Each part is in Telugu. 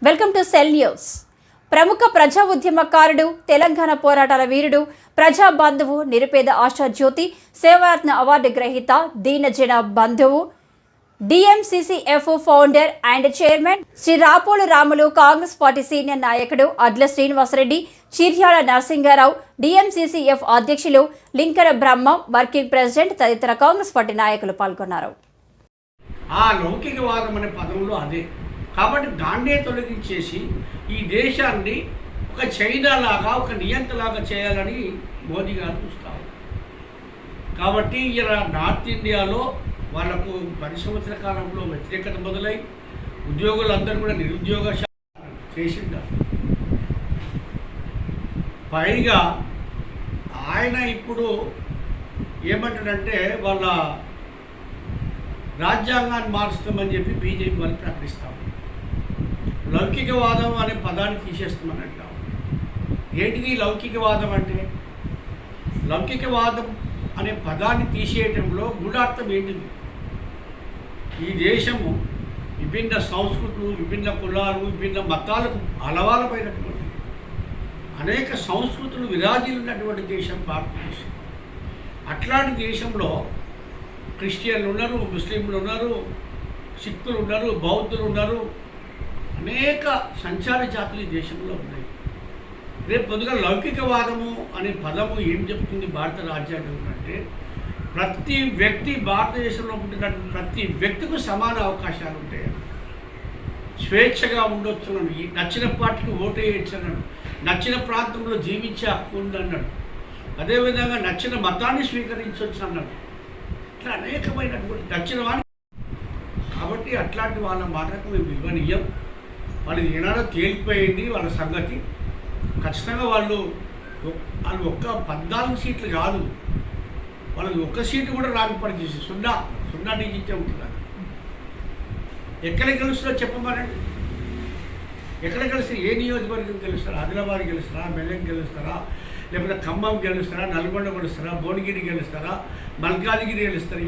Welcome to cell news. ప్రముఖ ప్రజా ఉద్యమకారుడు, తెలంగాణ పోరాటాల వీరుడు, ప్రజా బంధువు, నిరుపేద ఆశా జ్యోతి, సేవారత్న అవార్డు గ్రహీత, దీనజన బంధువు, DMCCF founder and chairman Shri Rapolu Ramulu, Congress party senior నాయకుడు అడ్ల శ్రీనివాసరెడ్డి, చిర్యాల నరసింగారావు, డిఎంసిసిఎఫ్ అధ్యక్షులు లింకర బ్రహ్మ, వర్కింగ్ ప్రెసిడెంట్ తదితర కాంగ్రెస్ పార్టీ నాయకులు పాల్గొన్నారు. ఆ లౌకికవాదం అనే పదంలో అదే కాబట్టి దాన్నే తొలగించేసి ఈ దేశాన్ని ఒక చైనా లాగా, ఒక నియంతలాగా చేయాలని మోదీ గారు చూస్తారు. కాబట్టి ఇలా నార్త్ ఇండియాలో వాళ్ళకు 10 సంవత్సరాల కాలంలో వ్యతిరేకత మొదలై ఉద్యోగులందరూ కూడా నిరుద్యోగ చేసిండారు. పైగా ఆయన ఇప్పుడు ఏమంటాడంటే వాళ్ళ రాజ్యాంగాన్ని మారుస్తామని చెప్పి బీజేపీ వాళ్ళు ప్రకటిస్తాము. లౌకికవాదం అనే పదాన్ని తీసేస్తామని అంటాం. ఏంటిది లౌకికవాదం అంటే? లౌకికవాదం అనే పదాన్ని తీసేయటంలో గూఢార్థం ఏంటిది? ఈ దేశము విభిన్న సంస్కృతులు, విభిన్న కులాలు, విభిన్న మతాలకు అలవాలమైనటువంటి అనేక సంస్కృతులు విరాజిల్లినటువంటి దేశం భారతదేశం. అట్లాంటి దేశంలో క్రిస్టియన్లు ఉన్నారు, ముస్లింలు ఉన్నారు, సిక్కులు ఉన్నారు, బౌద్ధులు ఉన్నారు, అనేక సంచార జాతులు ఈ దేశంలో ఉన్నాయి. రేపు పొద్దుగా లౌకికవాదము అనే పదము ఏం చెప్తుంది భారత రాజ్యాంగం అంటే, ప్రతి వ్యక్తి భారతదేశంలో ఉంటున్నటువంటి ప్రతి వ్యక్తికి సమాన అవకాశాలు ఉంటాయి, స్వేచ్ఛగా ఉండొచ్చున్నాడు, నచ్చిన పార్టీకి ఓటు వేయచ్చు అన్నాడు, నచ్చిన ప్రాంతంలో జీవించే హక్కు ఉందన్నాడు, అదేవిధంగా నచ్చిన మతాన్ని స్వీకరించవచ్చు అన్నాడు. ఇట్లా అనేకమైనటువంటి నచ్చిన వాడిని. కాబట్టి అట్లాంటి వాళ్ళ మాటకు మేము విలువనీయం. వాళ్ళు ఏనాడో తేలిపోయింది వాళ్ళ సంగతి. ఖచ్చితంగా వాళ్ళు ఒక్క 14 సీట్లు కాదు, వాళ్ళకి ఒక్క సీటు కూడా రాని పరిస్థితి, సున్నా డిజిటే ఉంటుంది. ఎక్కడ గెలుస్తారో చెప్పమనండి. ఎక్కడ గెలుస్తారు? ఏ నియోజకవర్గం గెలుస్తారా? ఆదిలాబాద్ గెలుస్తారా? మెదక్ గెలుస్తారా? లేకపోతే ఖమ్మం గెలుస్తారా? నల్గొండ గెలుస్తారా? భువనగిరి గెలుస్తారా? మల్కాజ్గిరి గెలుస్తారా?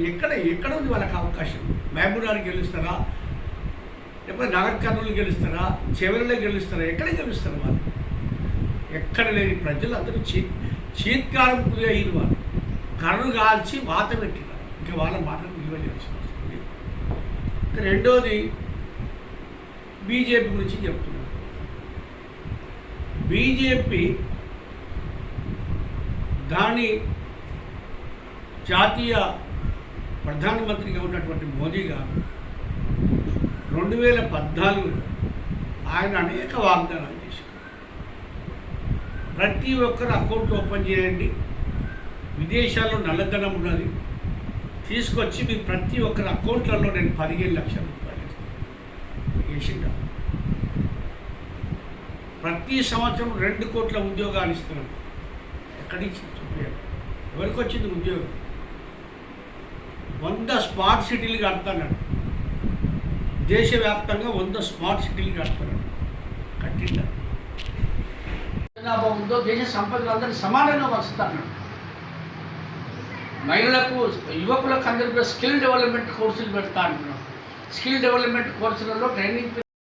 ఎక్కడ ఉంది వాళ్ళకి అవకాశం? మహబూబ్నగర్ గెలుస్తారా? లేకపోతే నాగర్ కర్నూలు గెలుస్తారా? చివరిలో గెలుస్తారా? ఎక్కడ గెలుస్తారు వాళ్ళు? ఎక్కడ లేని ప్రజలు అందరూ చీత్కారం గురి అయిన వాళ్ళు, కర్రు కాల్చి వాత పెట్టినారు. ఇంకా వాళ్ళ మాటలు విలువ చేయాల్సిన అవసరం లేదు. రెండోది బీజేపీ గురించి చెప్తున్నారు. బీజేపీ దాని జాతీయ ప్రధానమంత్రిగా ఉన్నటువంటి మోదీ గారు 2014లో ఆయన అనేక వాగ్దానాలు చేశారు. ప్రతి ఒక్కరు అకౌంట్ ఓపెన్ చేయండి, విదేశాల్లో నల్లధనం ఉన్నది తీసుకొచ్చి మీ ప్రతి ఒక్కరి అకౌంట్లలో నేను 15 లక్షల రూపాయలు వేసిందా. ప్రతి సంవత్సరం 2 కోట్ల ఉద్యోగాలు ఇస్తున్నాను. ఎక్కడి నుంచి చూపారు? ఎవరికి వచ్చింది ఉద్యోగం? 100 స్మార్ట్ సిటీలు కడతాడు. దేశవ్యాప్తంగా 100 స్మార్ట్ సిటీలు కడతాడు. కట్టిందా? జనాభా ఉందో దేశ సంపదలు అందరినీ సమానంగా వస్తాడు. మహిళలకు, యువకులకు అందరికీ స్కిల్ డెవలప్మెంట్ కోర్సులు పెడతా అంటున్నాం. స్కిల్ డెవలప్మెంట్ కోర్సులలో ట్రైనింగ్